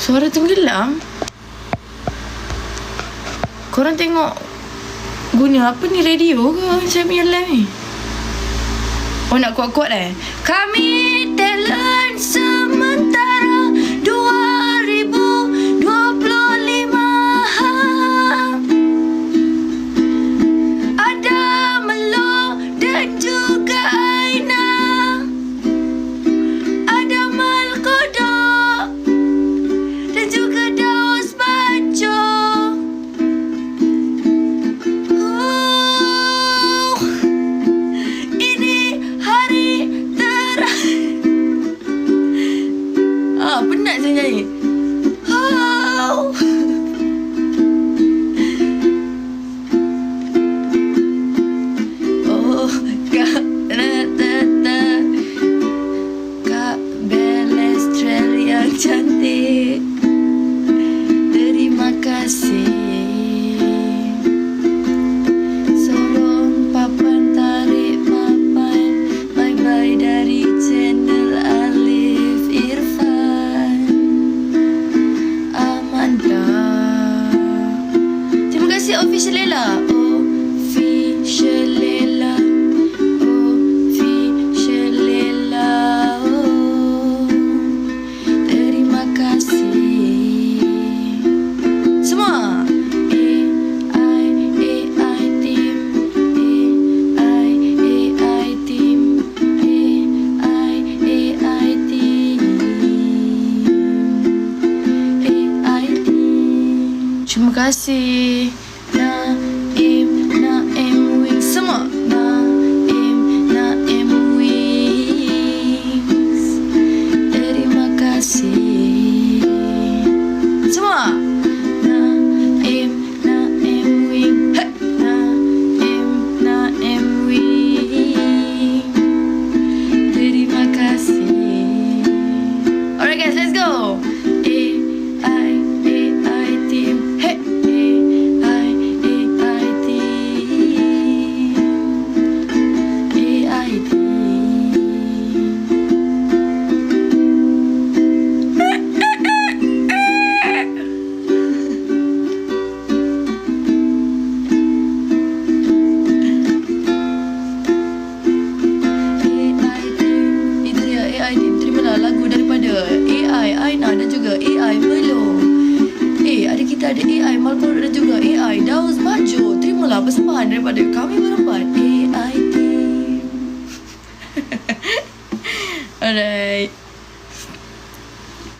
Suara tenggelam. Korang tengok guna apa ni, radio ke macam punya live ni? Oh, nak kuat-kuat Kami talent sementara 2025. Ada Melo dan juga Aina. Ada Malkodok dan juga Daus Bajo. Ini hari terakhir. Penat saya nyanyi. Oh, Kak Belestrel yang cantik, terima kasih. Sorong papan tarik papan, bye-bye dari channel Alif Irfan Amanda. Terima kasih Official Lela. Official Lela. Official Lela. Oh, terima kasih semua. AI team, AI team, AI team, AI team. Terima kasih Naim Wings semua. Naim Wings, terima kasih semua. Naim Wings, Naim Wings, terima kasih. Alright guys, let's go. AI team, hey. AI team, AI team. Itu dia AI team. Terimalah lagu daripada AI Aina dan juga AI Melo. Ada kita ada AI Malcolm dan juga AI Daus Bajo. Terimalah persembahan daripada kami berempat, AI team. Alright.